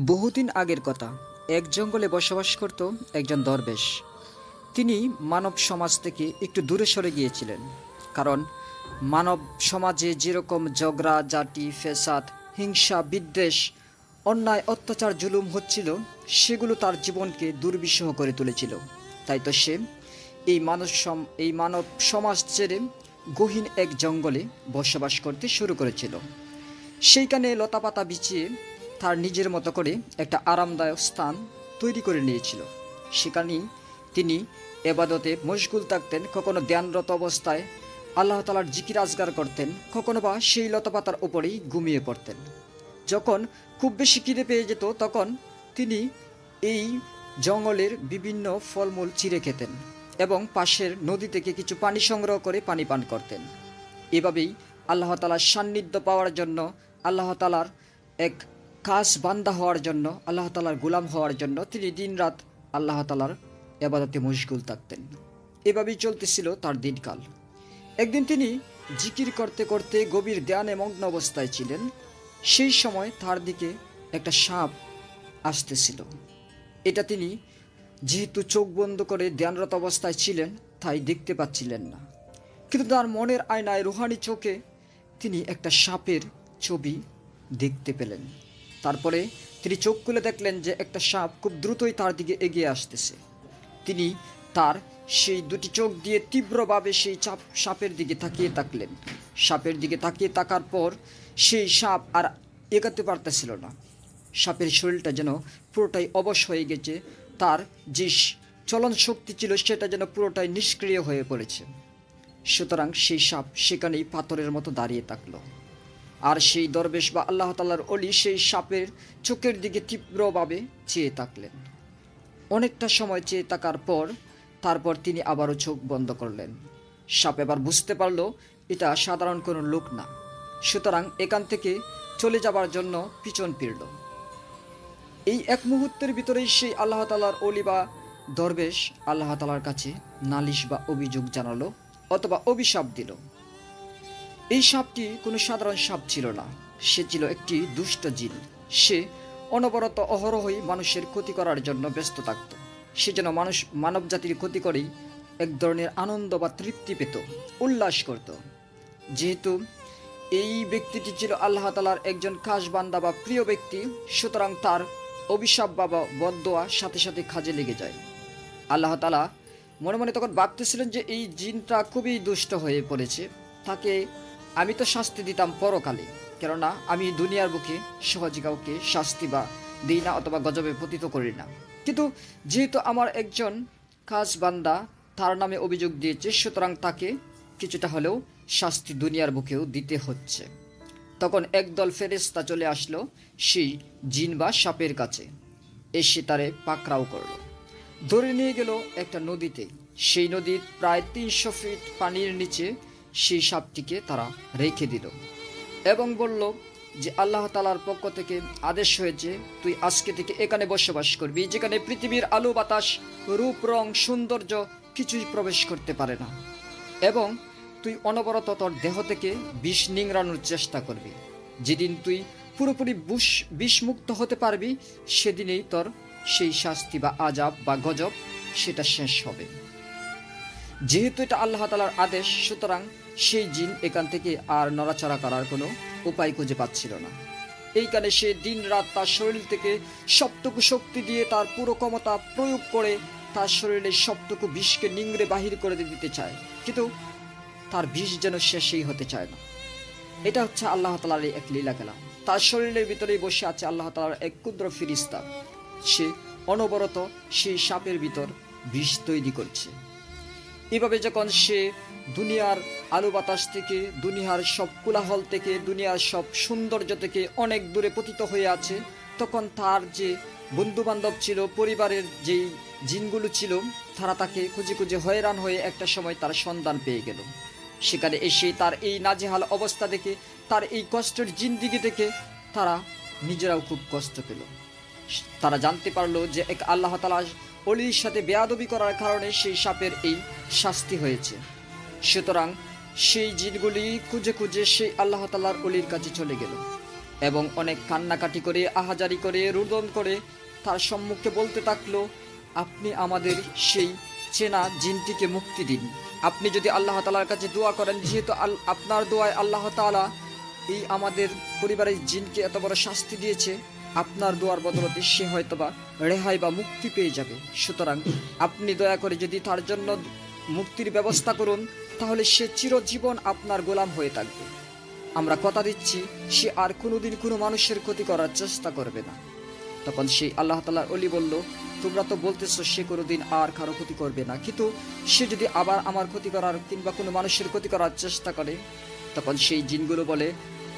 বহুদিন আগের কথা। এক জঙ্গলে বসবাস করত একজন দরবেশ। তিনি মানব সমাজ থেকে একটু দূরে সরে গিয়েছিলেন, কারণ মানব সমাজে যেরকম ঝগড়া ঝাঁটি ফ্যাসাদ হিংসা বিদ্বেষ অন্যায় অত্যাচার জুলুম হচ্ছিল, সেগুলো তার জীবনকে দুর্বিষহ করে তুলেছিল। তাই তো সে এই মানব সমাজ ছেড়ে গহীন এক জঙ্গলে বসবাস করতে শুরু করেছিল। সেইখানে লতাপাতা বিছিয়ে তার নিজের মতো করে একটা আরামদায়ক স্থান তৈরি করে নিয়েছিল। সেখানেই তিনি এবাদতে মশগুল থাকতেন, কখনো ধ্যানরত অবস্থায় আল্লাহ তাআলার জিকির আজগার করতেন, কখনো বা সেই লতাপাতার উপরেই ঘুমিয়ে পড়তেন। যখন খুব বেশি খিদে পেয়ে যেত, তখন তিনি এই জঙ্গলের বিভিন্ন ফলমূল চিড়ে খেতেন এবং পাশের নদী থেকে কিছু পানি সংগ্রহ করে পানি পান করতেন। এভাবেই আল্লাহ তাআলার সান্নিধ্য পাওয়ার জন্য, আল্লাহ তাআলার এক খাস বান্দা হওয়ার জন্য, আল্লাহ তাআলার গোলাম হওয়ার জন্য তিনি দিনরাত আল্লাহ তাআলার ইবাদতে মশগুল থাকতেন। এভাবেই চলতেছিল তার দিনকাল। একদিন তিনি জিকির করতে করতে গভীর ধ্যানে মগ্ন অবস্থায় ছিলেন। সেই সময় তার দিকে একটা সাপ আসতেছিল। এটা তিনি যেহেতু চোখ বন্ধ করে ধ্যানরত অবস্থায় ছিলেন, তাই দেখতে পাচ্ছিলেন না। কিন্তু তার মনের আয়নায় রুহানি চোখে তিনি একটা সাপের ছবি দেখতে পেলেন। তারপরে তিনি চোখ খুলে দেখলেন যে একটা সাপ খুব দ্রুতই তার দিকে এগিয়ে আসতেছে। তিনি তার সেই দুটি চোখ দিয়ে তীব্রভাবে সেই সাপের দিকে তাকিয়ে থাকলেন। সাপের দিকে তাকিয়ে থাকার পর সেই সাপ আর এগাতে পারতেছিল না। সাপের শরীরটা যেন পুরোটাই অবশ হয়ে গেছে, তার যে চলন শক্তি ছিল সেটা যেন পুরোটাই নিষ্ক্রিয় হয়ে পড়েছে। সুতরাং সেই সাপ সেখানেই পাথরের মতো দাঁড়িয়ে থাকলো। আর সেই দরবেশ বা আল্লাহ তাআলার ওলি সেই সাপের চোখের দিকে তীব্রভাবে চেয়ে থাকলেন। অনেকটা সময় চেয়ে থাকার পর তারপর তিনি আবারও চোখ বন্ধ করলেন। সাপ এবার বুঝতে পারল এটা সাধারণ কোনো লোক না, সুতরাং এখান থেকে চলে যাবার জন্য পিছন ফিরল। এই এক মুহূর্তের ভিতরেই সেই আল্লাহ তাআলার ওলি বা দরবেশ আল্লাহ তাআলার কাছে নালিশ বা অভিযোগ জানালো অথবা অভিশাপ দিল। এই সাপটি কোনো সাধারণ সাপ ছিল না, সে ছিল একটি দুষ্ট জিন। সে অনবরত অহরহই মানুষের ক্ষতি করার জন্য ব্যস্ত থাকত। সে যেন মানব জাতির ক্ষতি করেই এক ধরনের আনন্দ বা তৃপ্তি পেত, উল্লাস করত। যেহেতু এই ব্যক্তিটি ছিল আল্লাহ তাআলার একজন খাস বান্দা বা প্রিয় ব্যক্তি, সুতরাং তার অভিশাপ বা বদদোয়া সাথে সাথে কাজে লেগে যায়। আল্লাহ তাআলা মনে মনে তখন ভাবতেছিলেন যে এই জিনটা খুবই দুষ্ট হয়ে পড়েছে, তাকে আমি তো শাস্তি দিতাম পরকালে, কেননা আমি দুনিয়ার বুকে সহজে কাউকে শাস্তি বা দিই না অথবা গজবে পতিত করি না। কিন্তু যেহেতু আমার একজন খাস বান্দা তার নামে অভিযোগ দিয়েছে, সুতরাং তাকে কিছুটা হলেও শাস্তি দুনিয়ার বুকেও দিতে হচ্ছে। তখন একদল ফেরেশতা চলে আসলো সেই জিন বা সাপের কাছে, এসে তারে পাকড়াও করলো, ধরে নিয়ে গেল একটা নদীতে। সেই নদীর প্রায় 300 ফিট পানির নিচে সেই সাপটিকে তারা রেখে দিল এবং বলল যে আল্লাহ তাআলার পক্ষ থেকে আদেশ হয়েছে, তুই আজকে থেকে এখানে বসবাস করবি, যেখানে পৃথিবীর আলো বাতাস রূপ রং সৌন্দর্য কিছুই প্রবেশ করতে পারে না, এবং তুই অনবরত তোর দেহ থেকে বিষ নিংড়ানোর চেষ্টা করবি। যেদিন তুই পুরোপুরি বিষমুক্ত হতে পারবি, সেদিনেই তোর সেই শাস্তি বা আযাব বা গজব সেটা শেষ হবে। যেহেতু এটা আল্লাহ তাআলার আদেশ, সুতরাং সেই জিন এখান থেকে আর নড়াচড়া করার কোনো উপায় খুঁজে পাচ্ছিল না। এইখানে সে দিন রাত তার শরীর থেকে সবটুকু শক্তি দিয়ে তার পুরো ক্ষমতা প্রয়োগ করে তার শরীরে সবটুকু বিষকে নিংড়ে বাহির করে দিতে চায়, কিন্তু তার বিষ যেন শেষই হতে চায় না। এটা হচ্ছে আল্লাহ তাআলার এক লীলা খেলা। তার শরীরের ভিতরেই বসে আছে আল্লাহ তাআলার এক ক্ষুদ্র ফেরেশতা। সে অনবরত সেই সাপের ভিতর বিষ তৈরি করছে। এভাবে যখন সে দুনিয়ার আলো বাতাস থেকে, দুনিয়ার সব কোলাহল থেকে, দুনিয়ার সব সৌন্দর্য থেকে অনেক দূরে পতিত হয়ে আছে, তখন তার যে বন্ধু বান্ধব ছিল, পরিবারের যেই জিনগুলো ছিল, তারা তাকে খুঁজে খুঁজে হয়রান হয়ে একটা সময় তার সন্ধান পেয়ে গেল। সেখানে এসে তার এই নাজেহাল অবস্থা দেখে, তার এই কষ্টের জিন্দেগি দেখে তারা নিজেরাও খুব কষ্ট পেল। তারা জানতে পারলো যে এক আল্লাহ তাআলা ওলির সাথে বেয়াদবি করার কারণে সেই সাপের এই শাস্তি হয়েছে। সুতরাং সেই জিনগুলি খুঁজে খুঁজে সেই আল্লাহ তাআলার ওলির কাছে চলে গেল এবং অনেক কান্নাকাটি করে, আহাজারি করে, রুদন করে তার সম্মুখে বলতে থাকলো, আপনি আমাদের সেই চেনা জিনটিকে মুক্তি দিন। আপনি যদি আল্লাহ তাআলার কাছে দোয়া করেন, যেহেতু আপনার দোয়ায় আল্লাহ তাআলা এই আমাদের পরিবারের জিনকে এত বড় শাস্তি দিয়েছে, আপনার দোয়ার বদলতে সে হয়তোবা রেহাই বা মুক্তি পেয়ে যাবে। সুতরাং আপনি দয়া করে যদি তার জন্য মুক্তির ব্যবস্থা করুন, তাহলে সে চিরজীবন আপনার গোলাম হয়ে থাকবে। আমরা কথা দিচ্ছি সে আর কোনোদিন কোনো মানুষের ক্ষতি করার চেষ্টা করবে না। তখন সেই আল্লাহ তাআলার ওলি বলল, তোমরা তো বলতেছো সে কোনোদিন আর কারো ক্ষতি করবে না, কিন্তু সে যদি আবার আমার ক্ষতি করার কিংবা কোনো মানুষের ক্ষতি করার চেষ্টা করে? তখন সেই জিনগুলো বলে,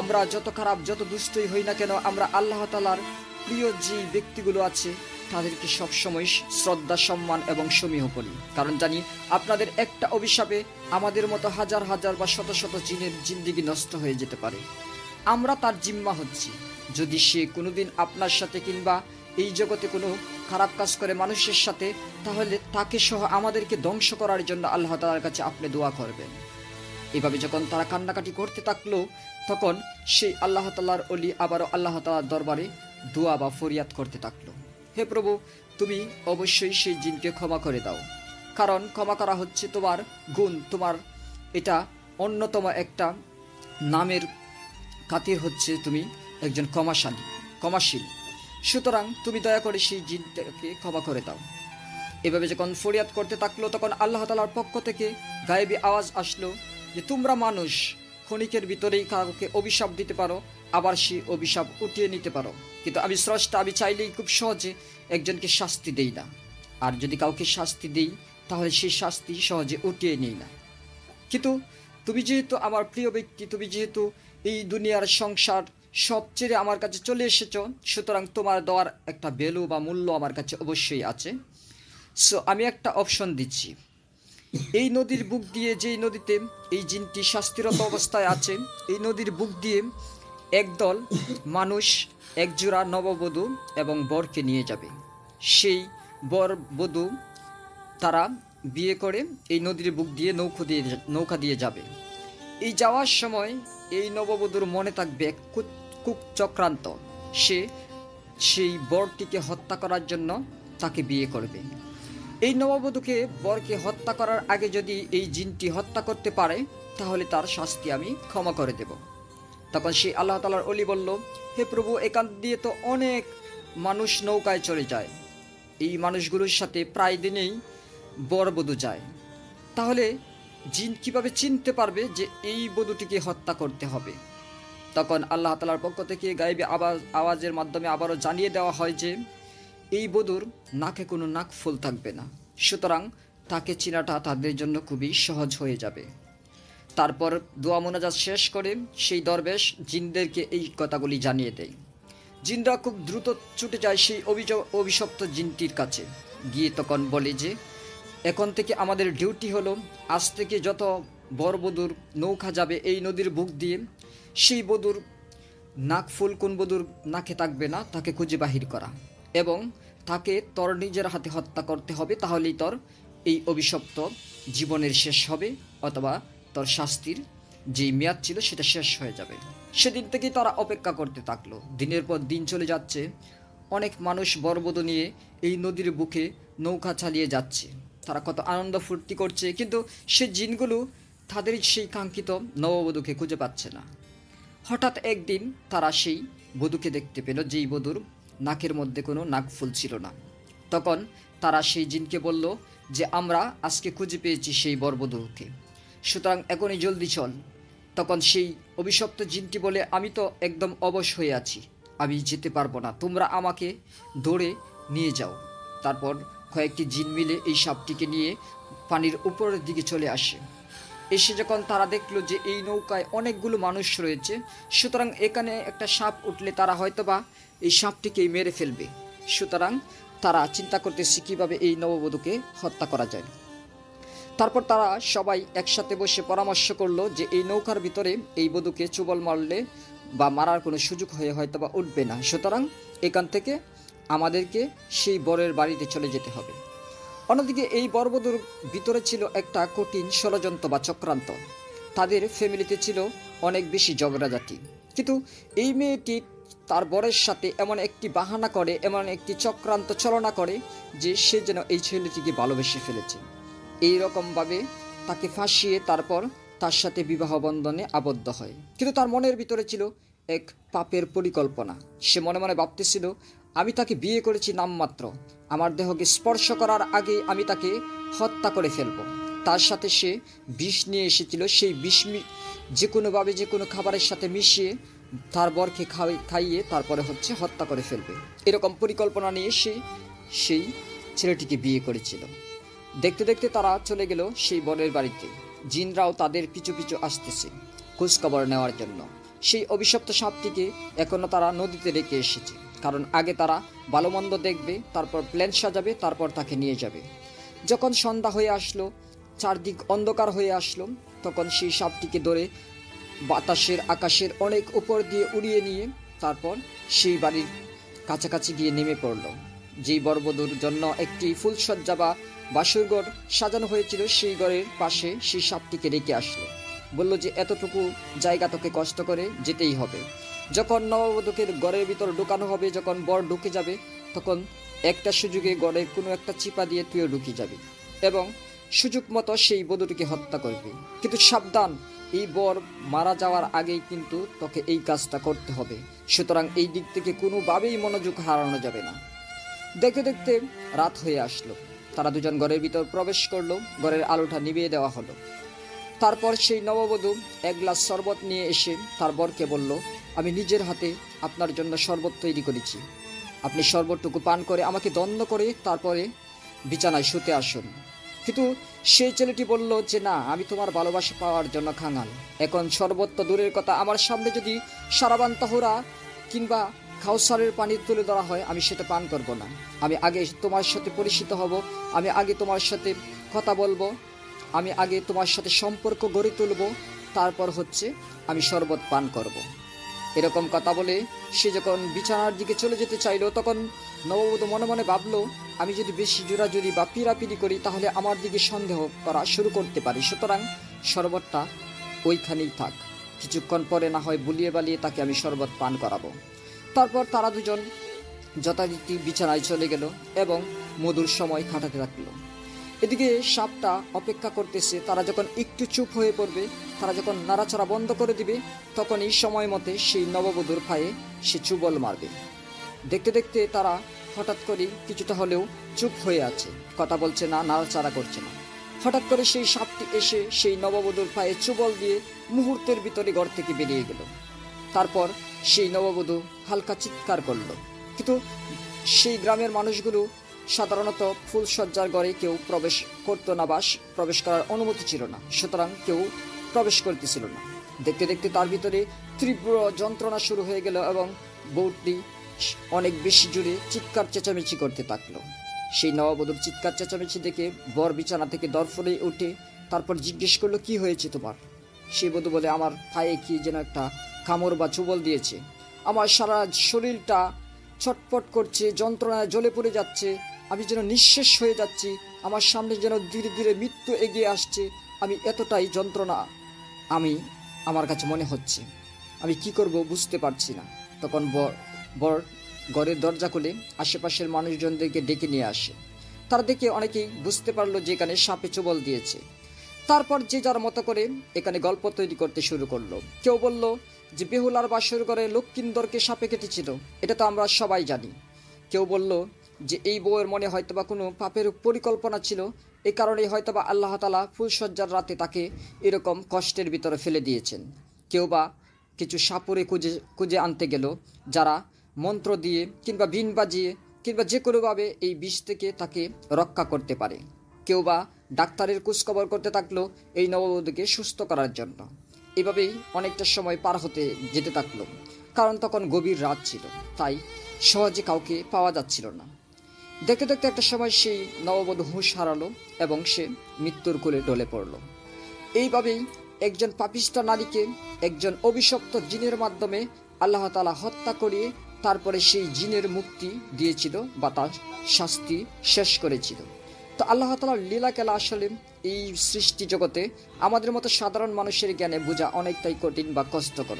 আমরা যত খারাপ যত দুষ্টই হই না কেন, আমরা আল্লাহ তাআলার প্রিয় যে ব্যক্তিগুলো আছে তাদেরকে সবসময় শ্রদ্ধা, সম্মান এবং সমীহ করি, কারণ জানি আপনাদের একটা অভিশাপে আমাদের মতো হাজার হাজার বা শত শত জিনের জিন্দেগি নষ্ট হয়ে যেতে পারে। আমরা তার জিম্মা হচ্ছি, যদি সে কোনোদিন আপনার সাথে কিংবা এই জগতে কোনো খারাপ কাজ করে মানুষের সাথে, তাহলে তাকে সহ আমাদেরকে ধ্বংস করার জন্য আল্লাহ তাআলার কাছে আপনি দোয়া করবেন। এভাবে যখন তারা কান্নাকাটি করতে থাকলো, তখন সেই আল্লাহ তাআলার ওলি আবারও আল্লাহ তাআলার দরবারে দোয়া বা ফরিয়াদ করতে থাকলো, হে প্রভু, তুমি অবশ্যই সেই জিনকে ক্ষমা করে দাও, কারণ ক্ষমা করা হচ্ছে তোমার গুণ, তোমার এটা অন্যতম একটা নামের খাতির হচ্ছে তুমি একজন ক্ষমাশীল। সুতরাং তুমি দয়া করে সেই জিনটাকে ক্ষমা করে দাও। এভাবে যখন ফরিয়াদ করতে থাকলো, তখন আল্লাহ তাআলার পক্ষ থেকে গায়েবী আওয়াজ আসলো যে তোমরা মানুষ ক্ষণিকের ভিতরেই কাউকে অভিশাপ দিতে পারো, আবার সেই অভিশাপ উঠিয়ে নিতে পারো, কিন্তু আমি স্রষ্টা, আমি চাইলেই খুব সহজে একজনকে শাস্তি দেই না, আর যদি কাউকে শাস্তি দেই তাহলে সেই শাস্তি সহজে উঠিয়ে নিই না। কিন্তু তুমি যেহেতু আমার প্রিয় ব্যক্তি, তুমি যেহেতু এই দুনিয়ার সংসার সব ছেড়ে আমার কাছে চলে এসেছ, সুতরাং তোমার দেওয়ার একটা ভ্যালু বা মূল্য আমার কাছে অবশ্যই আছে। সো আমি একটা অপশন দিচ্ছি, এই নদীর বুক দিয়ে, যেই নদীতে এই জিনটি শাস্তিরত অবস্থায় আছে, এই নদীর বুক দিয়ে একদল মানুষ একজোড়া নববধূ এবং বরকে নিয়ে যাবে। সেই বর বধূ তারা বিয়ে করে এই নদীর বুক দিয়ে নৌকা দিয়ে যাবে। এই যাওয়ার সময় এই নববধূর মনে থাকবে এক কুচক্রান্ত, সে সেই বরটিকে হত্যা করার জন্য তাকে বিয়ে করবে। এই নববধূকে বরকে হত্যা করার আগে যদি এই জিনটি হত্যা করতে পারে, তাহলে তার শাস্তি আমি ক্ষমা করে দেব। তখন সেই আল্লাহ তাআলার ওলি বলল, হে প্রভু, এখান দিয়ে তো অনেক মানুষ নৌকায় চলে যায়, এই মানুষগুলোর সাথে প্রায় দিনেই বরবধূ যায়, তাহলে জিন কিভাবে চিনতে পারবে যে এই বধূটিকে হত্যা করতে হবে? তখন আল্লাহ তাআলার পক্ষ থেকে গায়েবী আওয়াজের মাধ্যমে আবারও জানিয়ে দেওয়া হয় যে এই বধূর নাকে কোনো নাকফুল থাকবে না, সুতরাং তাকে চেনাটা তাদের জন্য খুবই সহজ হয়ে যাবে। তারপর দোয়া মোনাজাত শেষ করে সেই দরবেশ জিনদেরকে এই কথাগুলি জানিয়ে দেয়। জিনরা খুব দ্রুত ছুটে যায় সেই অভিশপ্ত জিনটির কাছে, গিয়ে তখন বলে যে এখন থেকে আমাদের ডিউটি হলো, আজ থেকে যত বরবধূর নৌকা যাবে এই নদীর বুক দিয়ে, সেই বধূর নাকফুল কোন বধূর নাকে থাকবে না তাকে খুঁজে বাহির করা, এবং তাকে তোর নিজের হাতে হত্যা করতে হবে, তাহলেই তোর এই অভিশপ্ত জীবনের শেষ হবে, অথবা তোর শাস্তির যেই মেয়াদ ছিল সেটা শেষ হয়ে যাবে। সেদিন থেকেই তারা অপেক্ষা করতে থাকলো। দিনের পর দিন চলে যাচ্ছে, অনেক মানুষ বরবধূ নিয়ে এই নদীর বুকে নৌকা চালিয়ে যাচ্ছে, তারা কত আনন্দ ফুর্তি করছে, কিন্তু সে জিনগুলো তাদের সেই কাঙ্ক্ষিত নববধূকে খুঁজে পাচ্ছে না। হঠাৎ একদিন তারা সেই বধূকে দেখতে পেল, যেই বধূর নাকের মধ্যে কোনো নাকফুল ছিল না। তখন তারা সেই জিনকে বলল যে আমরা আজকে খুঁজে পেয়েছি সেই বরবধূকে, সুতরাং এখনই জলদি চল। তখন সেই অভিশপ্ত জিনটি বলে, আমি তো একদম অবশ হয়ে আছি, আমি যেতে পারবো না, তোমরা আমাকে ধরে নিয়ে যাও। তারপর কয়েকটি জিন মিলে এই সাপটিকে নিয়ে পানির উপরের দিকে চলে আসে। এসে যখন তারা দেখলো যে এই নৌকায় অনেকগুলো মানুষ রয়েছে, সুতরাং এখানে একটা সাপ উঠলে তারা হয়তোবা এই সাপটিকেই মেরে ফেলবে, সুতরাং তারা চিন্তা করতেছে কীভাবে এই নববধূকে হত্যা করা যায়। তারপর তারা সবাই একসাথে বসে পরামর্শ করলো যে এই নৌকার ভিতরে এই বধূকে চুবল মারলে বা মারার কোনো সুযোগ হয়ে হয়তোবা উঠবে না, সুতরাং এখান থেকে আমাদেরকে সেই বরের বাড়িতে চলে যেতে হবে। অন্যদিকে এই বরবধূর ভিতরে ছিল একটা কঠিন ষড়যন্ত্র বা চক্রান্ত, তাদের ফ্যামিলিতে ছিল অনেক বেশি ঝগড়াঝাটি, কিন্তু এই মেয়েটি তার বরের সাথে এমন একটি বাহানা করে, এমন একটি চক্রান্ত চালনা করে যে সে যেন এই ছেলেটিকে ভালোবেসে ফেলেছে। এই রকমভাবে তাকে ফাঁসিয়ে তারপর তার সাথে বিবাহ বন্ধনে আবদ্ধ হয়। কিন্তু তার মনের ভিতরে ছিল এক পাপের পরিকল্পনা। সে মনে মনে ভাবতেছিল, আমি তাকে বিয়ে করেছি নামমাত্র, আমার দেহকে স্পর্শ করার আগে আমি তাকে হত্যা করে ফেলব। তার সাথে সে বিষ নিয়ে এসেছিল, সেই বিষ যে কোনোভাবে যে কোনো খাবারের সাথে মিশিয়ে তার বরকে খাইয়ে তারপরে হত্যা করে ফেলবে। এরকম পরিকল্পনা নিয়ে সে সেই ছেলেটিকে বিয়ে করেছিল। দেখতে দেখতে তারা চলে গেল সেই বরের বাড়িতে। জিনরাও তাদের পিছু পিছু আসতেছে খোঁজখবর নেওয়ার জন্য। সেই অভিশপ্ত সাপটিকে এখনো তারা নদীতে রেখে এসেছে, কারণ আগে তারা ভালো মন্দ দেখবে, তারপর প্ল্যান সাজাবে, তারপর তাকে নিয়ে যাবে। যখন সন্ধ্যা হয়ে আসলো, চারদিক অন্ধকার হয়ে আসলো, তখন সেই সাপটিকে ধরে বাতাসের আকাশের অনেক উপর দিয়ে উড়িয়ে নিয়ে তারপর সেই বাড়ির কাছাকাছি গিয়ে নেমে পড়ল। যেই বরবধূর জন্য একটি ফুলসজ্জা বা বাসরঘর সাজানো হয়েছিল, সেই ঘরের পাশে সেই সাপটিকে রেখে আসলো। বলল যে এতটুকু জায়গা তোকে কষ্ট করে যেতেই হবে। যখন নববধূকে ঘরের ভিতর ঢুকানো হবে, যখন বর ঢুকে যাবে, তখন একটা সুযোগে ঘরের কোনো একটা চিপা দিয়ে তুইও ঢুকে যাবি এবং সুযোগ মতো সেই বধূটিকে হত্যা করবি। কিন্তু সাবধান, এই বর মারা যাওয়ার আগেই কিন্তু তোকে এই কাজটা করতে হবে। সুতরাং এই দিক থেকে কোনোভাবেই মনোযোগ হারানো যাবে না। দেখতে দেখতে রাত হয়ে আসলো। তারা দুজন ঘরের ভিতর প্রবেশ করলো। ঘরের আলোটা নিভিয়ে দেওয়া হলো। তারপর সেই নববধূ এক গ্লাস শরবত নিয়ে এসে তার বরকে বলল, আমি নিজের হাতে আপনার জন্য শরবত তৈরি করেছি, আপনি শরবতটুকু পান করে আমাকে দণ্ড করে তারপরে বিছানায় শুতে আসুন। কিন্তু সেই ছেলেটি বলল যে না, আমি তোমার ভালোবাসা পাওয়ার জন্য খাঙাল। এখন শরবত তো দূরের কথা, আমার সামনে যদি সারাবান তাহরা কিংবা কাউসারের পানি তুলে ধরা হয়, আমি সেটা পান করব না। আমি আগে তোমার সাথে পরিচিত হব, আমি আগে তোমার সাথে কথা বলবো, আমি আগে তোমার সাথে সম্পর্ক গড়ে তুলব, তারপর আমি শরবত পান করব। এরকম কথা বলে সে যখন বিছানার দিকে চলে যেতে চাইল, তখন নববধূ মনে মনে ভাবলো, আমি যদি বেশি জোরাজুরি বা পিড়াপিড়ি করি তাহলে আমার দিকে সন্দেহ করা শুরু করতে পারি, সুতরাং শরবতটা ওইখানেই থাক, কিছুক্ষণ পরে না হয় বুলিয়ে বালিয়ে তাকে আমি শরবত পান করাবো। তারপর তারা দুজন যথারীতি বিছানায় চলে গেল এবং মধুর সময় কাটাতে থাকলো। এদিকে সাপটা অপেক্ষা করতেছে। তারা যখন একটু চুপ হয়ে পড়বে, তারা যখন নাড়াচাড়া বন্ধ করে দিবে, তখন এই সময় মতে সেই নববধূর পায়ে সে চুবল মারবে। দেখতে দেখতে তারা হঠাৎ করে কিছুটা হলেও চুপ হয়ে আছে, কথা বলছে না, নাড়াচাড়া করছে না। হঠাৎ করে সেই সাপটি এসে সেই নববধূর পায়ে চুবল দিয়ে মুহূর্তের ভিতরে ঘর থেকে বেরিয়ে গেল। তারপর সেই নববধূ হালকা চিৎকার করল। কিন্তু সেই গ্রামের মানুষগুলো সাধারণত ফুলসজ্জার ঘরে কেউ প্রবেশ করতো না, বা প্রবেশ করার অনুমতি ছিল না, সুতরাং কেউ প্রবেশ করতেছিল না। দেখতে দেখতে তার ভিতরে তীব্র যন্ত্রণা শুরু হয়ে গেল এবং বউটি অনেক বেশি জোরে চিৎকার চেঁচামেচি করতে থাকলো। সেই নববধূর চিৎকার চেঁচামেচি দেখে বর বিছানা থেকে দরফরে উঠে তারপর জিজ্ঞেস করলো, কি হয়েছে তোমার? সেই বধূ বলে, আমার পায়ে কি যেন একটা কামড় বা চুবল দিয়েছে, আমার সারা শরীরটা ছটফট করছে, যন্ত্রণায় জ্বলে পড়ে যাচ্ছে, আমি যেন নিঃশেষ হয়ে যাচ্ছি, আমার সামনে যেন ধীরে ধীরে মৃত্যু এগিয়ে আসছে, আমি এতটাই যন্ত্রণা আমার কাছে মনে হচ্ছে, আমি কি করব বুঝতে পারছি না। তখন বর ঘরের দরজা খুলে আশেপাশের মানুষজনদেরকে ডেকে নিয়ে আসে। তারা দেখে অনেকেই বুঝতে পারলো যে এখানে সাপে চুবল দিয়েছে। তারপর যে যার মতো করে এখানে গল্প তৈরি করতে শুরু করলো। কেউ বলল যে বেহুলার বাসর ঘরে লক্ষ্মীন্দরকে সাপে কেটেছিল, এটা তো আমরা সবাই জানি। কেউ বলল যে এই বউয়ের মনে হয়তোবা কোনো পাপের পরিকল্পনা ছিল, এই কারণেই হয়তোবা আল্লাহ তাআলা ফুলসজ্জার রাতে তাকে এরকম কষ্টের ভিতরে ফেলে দিয়েছেন। কেউ বা কিছু সাপুরে খুঁজে আনতে গেল, যারা মন্ত্র দিয়ে কিংবা বিন বাজিয়ে কিংবা যে কোনোভাবে এই বিষ থেকে তাকে রক্ষা করতে পারে। কেউ বা ডাক্তারের খোঁজখবর করতে থাকলো এই নববধূকে সুস্থ করার জন্য। এভাবেই অনেকটা সময় পার হতে যেতে থাকলো, কারণ তখন গভীর রাত ছিল, তাই সহজে কাউকে পাওয়া যাচ্ছিল না। দেখতে দেখতে একটা সময় সেই নববধূ হুঁশ হারালো এবং সে মৃত্যুর কোলে ঢলে পড়ল। এইভাবেই একজন পাপিষ্টা নারীকে একজন অভিশপ্ত জিনের মাধ্যমে আল্লাহ তাআলা হত্যা করিয়ে তারপরে সেই জিনের মুক্তি দিয়েছিল বা তার শাস্তি শেষ করেছিল। তো আল্লাহ তাআলার লীলা খেলা আসলে এই সৃষ্টি জগতে আমাদের মতো সাধারণ মানুষের জ্ঞানে বোঝা অনেকটাই কঠিন বা কষ্টকর।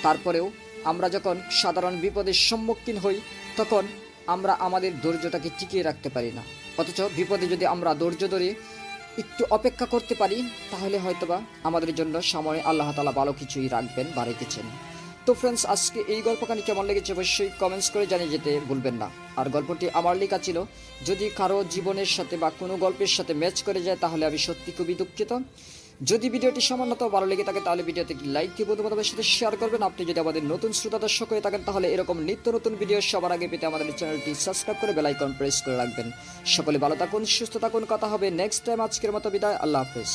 তারপরেও আমরা যখন সাধারণ বিপদের সম্মুখীন হই তখন আমরা আমাদের ধৈর্যটাকে টিকিয়ে রাখতে পারি না। অথচ বিপদে যদি আমরা ধৈর্য ধরে একটু অপেক্ষা করতে পারি তাহলে হয়তোবা আমাদের জন্য সামনে আল্লাহ তাআলা ভালো কিছুই রাখবেন বা রেখেছেন। তো ফ্রেন্ডস, আজকে এই গল্পখানি কেমন লেগেছে অবশ্যই কমেন্টস করে জানিয়ে যেতে ভুলবেন না। আর গল্পটি আমার লেখা ছিল, যদি কারো জীবনের সাথে বা কোনো গল্পের সাথে ম্যাচ করে যায় তাহলে আমি সত্যি খুবই দুঃখিত। যদি ভিডিওটি সামান্যতম ভালো লেগে থাকে তাহলে ভিডিওতে একটি লাইক দিয়ে বন্ধুবান্ধবের সাথে শেয়ার করবেন। আপনি যদি আমাদের নতুন শ্রোতা দর্শক হয়ে থাকেন তাহলে এরকম নিত্য নতুন ভিডিও সবার আগে পেতে আমাদের চ্যানেলটি সাবস্ক্রাইব করে বেল আইকন প্রেস করে রাখবেন। সকলে ভালো থাকুন, সুস্থ থাকুন, কথা হবে নেক্সট টাইম। আজকের মতো বিদায়, আল্লাহ হাফেজ।